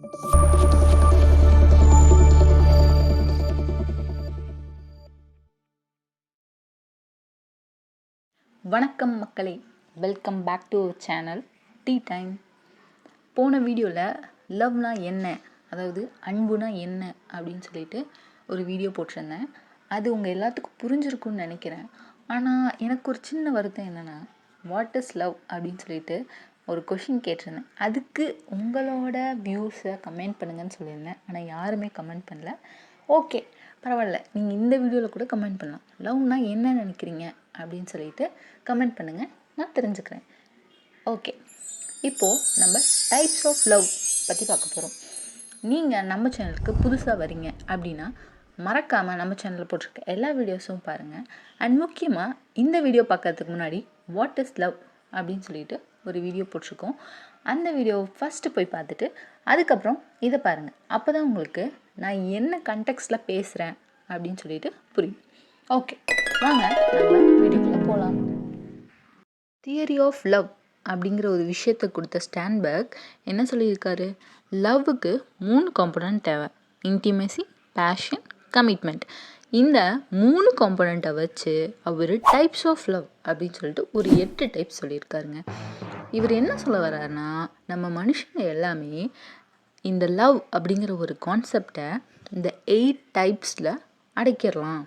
வணக்கம் மக்களே, welcome back to our channel tea time. போன வீடியோவில் லவ்னா என்ன, அதாவது அன்புனா என்ன அப்படின்னு சொல்லிட்டு ஒரு வீடியோ போட்டிருந்தேன். அது உங்கள் எல்லாத்துக்கும் புரிஞ்சிருக்குன்னு நினைக்கிறேன். ஆனால் எனக்கு ஒரு சின்ன வருத்தம் என்னென்னா, வாட் இஸ் லவ் அப்படின்னு சொல்லிட்டு ஒரு கொஷின் கேட்டிருந்தேன். அதுக்கு உங்களோட வியூஸை கமெண்ட் பண்ணுங்கன்னு சொல்லியிருந்தேன். ஆனால் யாருமே கமெண்ட் பண்ணல. ஓகே, பரவாயில்ல, நீங்கள் இந்த வீடியோவில் கூட கமெண்ட் பண்ணலாம். லவ்னா என்ன நினைக்கிறீங்க அப்படின்னு சொல்லிட்டு கமெண்ட் பண்ணுங்கள், நான் தெரிஞ்சுக்கிறேன். ஓகே, இப்போது நம்ம டைப்ஸ் ஆஃப் லவ் பற்றி பார்க்க போகிறோம். நீங்கள் நம்ம சேனலுக்கு புதுசாக வரீங்க அப்படின்னா மறக்காமல் நம்ம சேனலில் போட்டிருக்க எல்லா வீடியோஸும் பாருங்கள். அண்ட் முக்கியமாக இந்த வீடியோ பார்க்கறதுக்கு முன்னாடி வாட் இஸ் லவ் அப்படின்னு சொல்லிட்டு ஒரு வீடியோ போட்டிருக்கோம். அந்த வீடியோவை ஃபஸ்ட்டு போய் பார்த்துட்டு அதுக்கப்புறம் இதை பாருங்கள். அப்போ தான் உங்களுக்கு நான் என்ன கண்டெக்ஸ்டில் பேசுகிறேன் அப்படின்னு சொல்லிட்டு புரியும். ஓகே, வாங்க நம்ம வீடியோக்குள்ளே போகலாம். தியரி ஆஃப் லவ் அப்படிங்கிற ஒரு விஷயத்தை கொடுத்த ஸ்டான்பர்க் என்ன சொல்லியிருக்காரு? லவ்வுக்கு 3 காம்பனண்ட் தேவை: இன்டிமேசி, பேஷன், கமிட்மெண்ட். இந்த 3 காம்பனண்ட்டை வச்சு அவர் டைப்ஸ் ஆஃப் லவ் அப்படின்னு சொல்லிட்டு ஒரு 8 டைப்ஸ் சொல்லியிருக்காருங்க. இவர் என்ன சொல்ல வர்றாருன்னா, நம்ம மனுஷங்க எல்லாமே இந்த லவ் அப்படிங்கிற ஒரு கான்செப்டை இந்த 8 டைப்ஸில் அடைக்கிடலாம்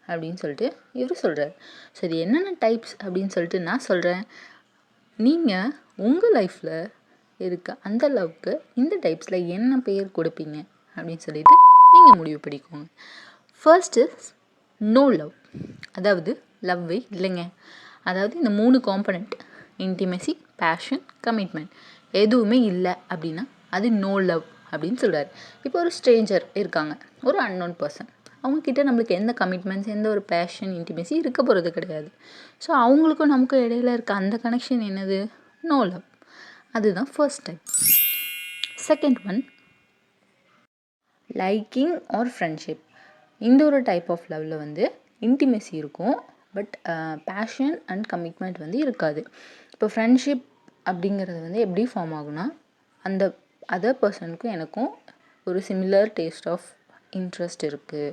அப்படின்னு சொல்லிட்டு இவர் சொல்கிறார். சரி, என்னென்ன டைப்ஸ் அப்படின்னு சொல்லிட்டு நான் சொல்கிறேன். நீங்கள் உங்கள் லைஃப்பில் இருக்க அந்த லவ்க்கு இந்த டைப்ஸில் என்ன பெயர் கொடுப்பீங்க அப்படின்னு சொல்லிட்டு நீங்கள் முடிவு பண்ணிக்கோங்க. ஃபர்ஸ்ட் இஸ் நோ லவ், அதாவது லவ்வே இல்லைங்க. அதாவது இந்த 3 காம்பனண்ட் இன்டிமேசி, பேஷன், கமிட்மெண்ட் எதுவுமே இல்லை அப்படின்னா அது நோ லவ் அப்படின்னு சொல்கிறார். இப்போ ஒரு ஸ்ட்ரேஞ்சர் இருக்காங்க, ஒரு அன்னோன் பர்சன். அவங்கக்கிட்ட நம்மளுக்கு எந்த கமிட்மெண்ட்ஸ், எந்த ஒரு பேஷன், இன்டிமேசி இருக்க போகிறது கிடையாது. ஸோ அவங்களுக்கும் நமக்கும் இடையில இருக்க அந்த கனெக்ஷன் என்னது? No love. அதுதான் first type. Second one, liking or friendship. இந்த ஒரு டைப் ஆஃப் லவ்வில் வந்து இன்டிமேசி இருக்கும், பட் பேஷன் அண்ட் கமிட்மெண்ட் வந்து இருக்காது. இப்போ ஃப்ரெண்ட்ஷிப் அப்படிங்கிறது வந்து எப்படி ஃபார்ம் ஆகுனா, அந்த அதர் பர்சனுக்கும் எனக்கும் ஒரு சிமிலர் டேஸ்ட் ஆஃப் இன்ட்ரெஸ்ட் இருக்குது,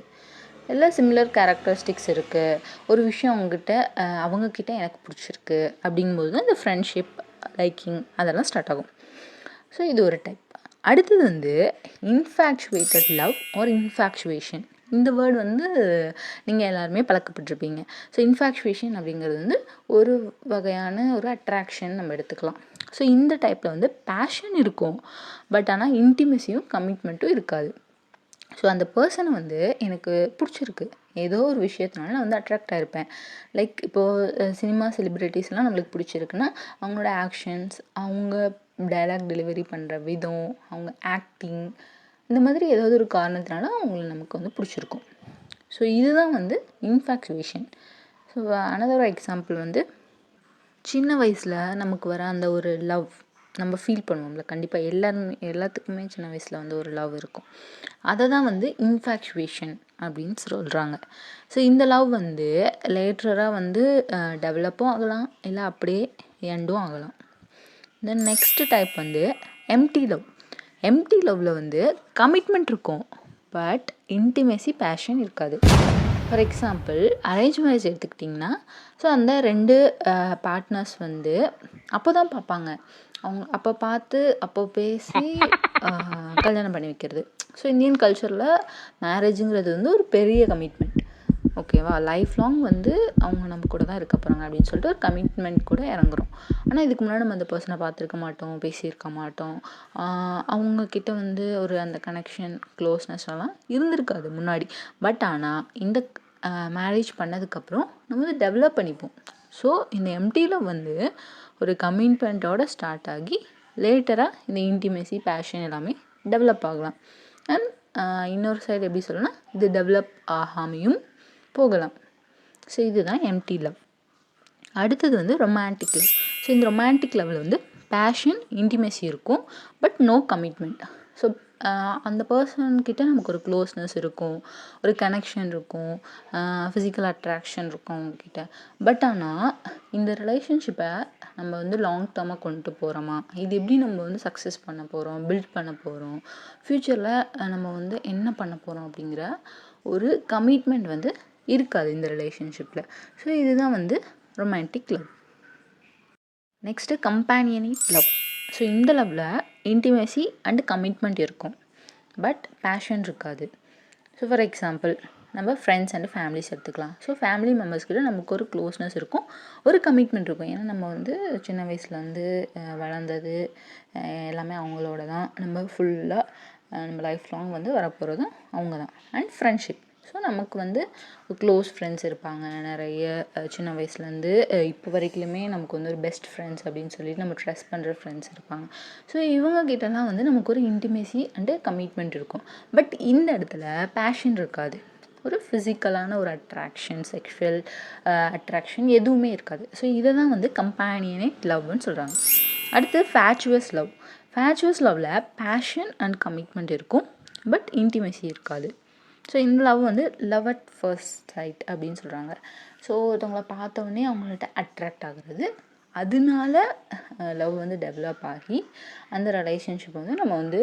இல்லை சிமிலர் கேரக்டரிஸ்டிக்ஸ் இருக்குது, ஒரு விஷயம் அவங்கக்கிட்ட எனக்கு பிடிச்சிருக்கு அப்படிங்கும்போது தான் இந்த ஃப்ரெண்ட்ஷிப், லைக்கிங் அதெல்லாம் ஸ்டார்ட் ஆகும். ஸோ இது ஒரு டைப். அடுத்தது வந்து இன்ஃபேக்சுவேட்டட் லவ் ஆர் இன்ஃபேக்சுவேஷன். இந்த வேர்டு வந்து நீங்கள் எல்லாருமே பழக்கப்பட்டிருப்பீங்க. ஸோ இன்ஃபேக்சுவேஷன் அப்படிங்கிறது வந்து ஒரு வகையான ஒரு அட்ராக்ஷன் நம்ம எடுத்துக்கலாம். ஸோ இந்த டைப்பில் வந்து பேஷன் இருக்கும், பட் ஆனால் இன்டிமேசியும் கமிட்மெண்ட்டும் இருக்காது. ஸோ அந்த பர்சனை வந்து எனக்கு பிடிச்சிருக்கு, ஏதோ ஒரு விஷயத்தினால நான் வந்து அட்ராக்ட் ஆகிருப்பேன். லைக் இப்போது சினிமா செலிப்ரிட்டிஸ்லாம் நம்மளுக்கு பிடிச்சிருக்குன்னா அவங்களோட ஆக்ஷன்ஸ், அவங்க டைலாக் டெலிவரி பண்ணுற விதம், அவங்க ஆக்டிங், இந்த மாதிரி ஏதாவது ஒரு காரணத்தினால அவங்கள நமக்கு வந்து பிடிச்சிருக்கும். ஸோ இதுதான் வந்து இன்ஃபேக்சுவேஷன். ஸோ அனதர் எக்ஸாம்பிள் வந்து சின்ன வயசில் நமக்கு வர அந்த ஒரு லவ் நம்ம ஃபீல் பண்ணுவோம்ல, கண்டிப்பாக எல்லாத்துக்குமே சின்ன வயசில் வந்து ஒரு லவ் இருக்கும். அதை தான் வந்து இன்ஃபேக்சுவேஷன் அப்படின்னு சொல்கிறாங்க. ஸோ இந்த லவ் வந்து லேட்டராக வந்து டெவலப்பும் ஆகலாம், இல்லை அப்படியே எண்டும் ஆகலாம். தென் நெக்ஸ்ட் டைப் வந்து எம்டி லவ். எம்டி லவ்வில் வந்து கமிட்மெண்ட் இருக்கும், பட் இன்டிமேசி, பேஷன் இருக்காது. ஃபார் எக்ஸாம்பிள் அரேஞ்ச் மேரேஜ் எடுத்துக்கிட்டிங்கன்னா, ஸோ அந்த 2 பார்ட்னர்ஸ் வந்து அப்போ தான் பார்ப்பாங்க, அவங்க அப்போ பார்த்து அப்போ பேசி கல்யாணம் பண்ணி வைக்கிறது. ஸோ இந்தியன் கல்ச்சரில் மேரேஜுங்கிறது வந்து ஒரு பெரிய கமிட்மெண்ட், ஓகேவா? லைஃப் லாங் வந்து அவங்க நம்ம கூட தான் இருக்க போகிறாங்க அப்படின்னு சொல்லிட்டு ஒரு கமிட்மெண்ட் கூட இறங்குறோம். ஆனால் இதுக்கு முன்னாடி நம்ம அந்த பர்சனை பார்த்துருக்க மாட்டோம், பேசியிருக்க மாட்டோம், அவங்கக்கிட்ட வந்து ஒரு அந்த கனெக்ஷன், க்ளோஸ்னஸ் எல்லாம் இருந்திருக்காது முன்னாடி. பட் ஆனால் இந்த மேரேஜ் பண்ணதுக்கப்புறம் நம்ம வந்து டெவலப் பண்ணிப்போம். ஸோ இந்த எம்டியில் வந்து ஒரு கமிட்மெண்ட்டோட ஸ்டார்ட் ஆகி லேட்டராக இந்த இன்டிமேசி, பேஷன் எல்லாமே டெவலப் ஆகலாம். அண்ட் இன்னொரு சைடு எப்படி சொல்லணும்னா, இது டெவலப் ஆகாமையும் போகலாம். ஸோ இதுதான் எம்டி லவ். அடுத்தது வந்து ரொமான்டிக் லவ். ஸோ இந்த ரொமான்டிக் லவ்வில் வந்து பேஷன், இன்டிமேசி இருக்கும், பட் நோ கமிட்மெண்ட். ஸோ அந்த பர்சன்கிட்ட நமக்கு ஒரு க்ளோஸ்னஸ் இருக்கும், ஒரு கனெக்ஷன் இருக்கும், ஃபிசிக்கல் அட்ராக்ஷன் இருக்கும் அவங்கக்கிட்ட. பட் ஆனால் இந்த ரிலேஷன்ஷிப்பை நம்ம வந்து லாங் டேர்மாக கொண்டு போகிறோமா, இது எப்படி நம்ம வந்து சக்ஸஸ் பண்ண போகிறோம், பில்ட் பண்ண போகிறோம், ஃப்யூச்சரில் நம்ம வந்து என்ன பண்ண போகிறோம் அப்படிங்கிற ஒரு கமிட்மெண்ட் வந்து இருக்காது இந்த ரிலேஷன்ஷிப்பில். ஸோ இதுதான் வந்து romantic love. Next companionate love. So இந்த லவ்வில் இன்டிமேசி அண்ட் கமிட்மெண்ட் இருக்கும், பட் பேஷன் இருக்காது. ஸோ ஃபார் எக்ஸாம்பிள் நம்ம ஃப்ரெண்ட்ஸ் அண்ட் ஃபேமிலிஸ் எடுத்துக்கலாம். ஸோ ஃபேமிலி மெம்பர்ஸ்கிட்ட நமக்கு ஒரு க்ளோஸ்னஸ் இருக்கும், ஒரு கமிட்மெண்ட் இருக்கும். ஏன்னா நம்ம வந்து சின்ன வயசில் வந்து வளர்ந்தது எல்லாமே அவங்களோட தான். நம்ம ஃபுல்லாக நம்ம லைஃப் லாங் வந்து வரப்போகிறதும் அவங்க தான். And friendship. ஸோ நமக்கு வந்து க்ளோஸ் ஃப்ரெண்ட்ஸ் இருப்பாங்க நிறைய. சின்ன வயசுலேருந்து இப்போ வரைக்குமே நமக்கு வந்து ஒரு பெஸ்ட் ஃப்ரெண்ட்ஸ் அப்படின்னு சொல்லிட்டு நம்ம ட்ரஸ்ட் பண்ணுற ஃப்ரெண்ட்ஸ் இருப்பாங்க. ஸோ இவங்ககிட்டலாம் வந்து நமக்கு ஒரு இன்டிமேசி அண்டு கமிட்மெண்ட் இருக்கும். பட் இந்த இடத்துல பேஷன் இருக்காது, ஒரு ஃபிசிக்கலான ஒரு அட்ராக்ஷன், செக்ஷுவல் அட்ராக்ஷன் எதுவுமே இருக்காது. ஸோ இதை தான் வந்து கம்பேனியனேட் லவ்னு சொல்கிறாங்க. அடுத்து ஃபேச்சுவஸ் லவ். ஃபேச்சுவஸ் லவ்வில் பேஷன் அண்ட் கமிட்மெண்ட் இருக்கும், பட் இன்டிமேசி இருக்காது. ஸோ இந்த லவ் வந்து லவ் அட் ஃபர்ஸ்ட் சைட் அப்படின்னு சொல்கிறாங்க. ஸோ ஒருத்தவங்கள பார்த்தோன்னே அவங்கள்ட்ட அட்ராக்ட் ஆகுறது, அதனால லவ் வந்து டெவலப் ஆகி அந்த ரிலேஷன்ஷிப் வந்து நம்ம வந்து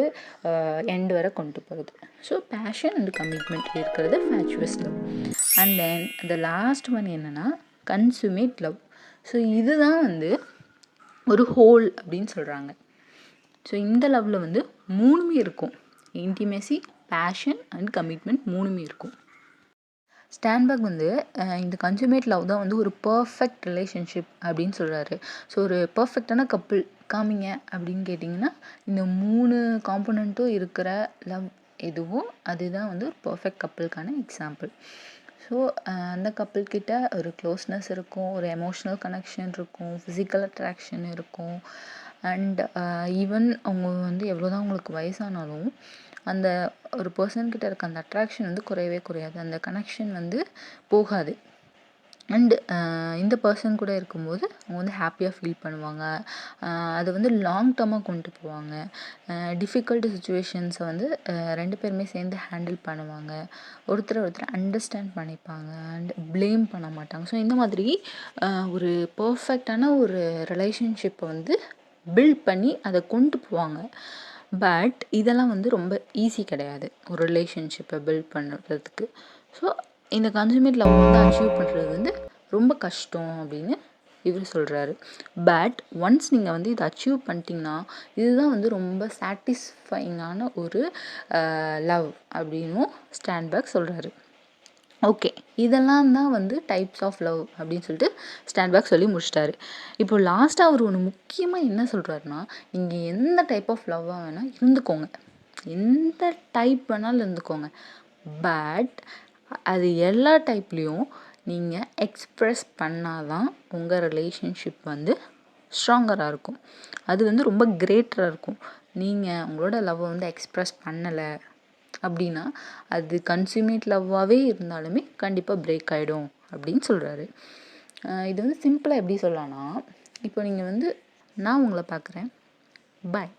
எண்ட் வரை கொண்டு போகிறது. ஸோ பேஷன் அண்ட் கமிட்மெண்ட் இருக்கிறது fatuous love. And then the last one என்னென்னா கன்சூமேட் லவ். ஸோ இதுதான் வந்து ஒரு ஹோல் அப்படின்னு சொல்கிறாங்க. ஸோ இந்த லவ்வில் வந்து மூணுமே இருக்கும், இன்டிமேசி, பேஷன் அண்ட் கமிட்மெண்ட் மூணுமே இருக்கும். ஸ்டான்பர்க் வந்து இந்த கன்சூமேட் லவ் தான் வந்து ஒரு பர்ஃபெக்ட் ரிலேஷன்ஷிப் அப்படின்னு சொல்கிறாரு. ஸோ ஒரு பர்ஃபெக்டான கப்புள் காமிங்க அப்படின்னு கேட்டிங்கன்னா இந்த 3 காம்போனண்ட்டும் இருக்கிற லவ் எதுவோ அதுதான் வந்து ஒரு பர்ஃபெக்ட் கப்புளுக்கான எக்ஸாம்பிள். ஸோ அந்த கப்புள்கிட்ட ஒரு க்ளோஸ்னஸ் இருக்கும், ஒரு எமோஷ்னல் கனெக்ஷன் இருக்கும், ஃபிசிக்கல் அட்ராக்ஷன் இருக்கும். அண்ட் ஈவன் அவங்க வந்து எவ்வளோ தான் அவங்களுக்கு வயசானாலும் அந்த ஒரு பர்சன்கிட்ட இருக்க அந்த அட்ராக்ஷன் வந்து குறையவே குறையாது, அந்த கனெக்ஷன் வந்து போகாது. அண்டு இந்த பர்சன் கூட இருக்கும்போது அவங்க வந்து ஹாப்பியாக ஃபீல் பண்ணுவாங்க, அதை வந்து லாங் டேர்மாக கொண்டு போவாங்க. டிஃபிகல்ட் சுச்சுவேஷன்ஸை வந்து 2 பேருமே சேர்ந்து ஹேண்டில் பண்ணுவாங்க, ஒருத்தர் அண்டர்ஸ்டாண்ட் பண்ணிப்பாங்க அண்ட் ப்ளேம் பண்ண மாட்டாங்க. ஸோ இந்த மாதிரி ஒரு பர்ஃபெக்டான ஒரு ரிலேஷன்ஷிப்பை வந்து பில்ட் பண்ணி அதை கொண்டு போவாங்க. பட் இதெல்லாம் வந்து ரொம்ப ஈஸி கிடையாது ஒரு ரிலேஷன்ஷிப்பை பில்ட் பண்ணுறதுக்கு. ஸோ இந்த கன்சூமேட் லவ் வந்து அச்சீவ் பண்ணுறது வந்து ரொம்ப கஷ்டம் அப்படின்னு இவர் சொல்கிறாரு. பட் ஒன்ஸ் நீங்கள் வந்து இதை அச்சீவ் பண்ணிட்டீங்கன்னா இதுதான் வந்து ரொம்ப சாட்டிஸ்ஃபைங்கான ஒரு லவ் அப்படின்னும் ஸ்டான்பர்க் சொல்கிறாரு. ஓகே, இதெல்லாம் தான் வந்து டைப்ஸ் ஆஃப் லவ் அப்படின்னு சொல்லிட்டு ஸ்டான்பர்க் சொல்லி முடிச்சிட்டாரு. இப்போ லாஸ்ட்டாக அவர் ஒன்று முக்கியமாக என்ன சொல்கிறாருன்னா, நீங்கள் எந்த டைப் ஆஃப் லவ்வாக வேணால் இருந்துக்கோங்க, எந்த டைப் வேணாலும் இருந்துக்கோங்க, பட் அது எல்லா டைப்லேயும் நீங்கள் எக்ஸ்ப்ரெஸ் பண்ணால் தான் உங்கள் ரிலேஷன்ஷிப் வந்து ஸ்ட்ராங்கராக இருக்கும், அது வந்து ரொம்ப கிரேட்டராக இருக்கும். நீங்கள் உங்களோட லவ்வை வந்து எக்ஸ்ப்ரெஸ் பண்ணலை அப்படின்னா அது கன்சூமேட் லவ்வாகவே இருந்தாலுமே கண்டிப்பாக பிரேக் ஆகிடும் அப்படின்னு சொல்கிறாரு. இது வந்து சிம்பிளாக எப்படி சொல்லலாம்னா, இப்போ நீங்கள் வந்து நான் உங்களை பார்க்குறேன், பாய்.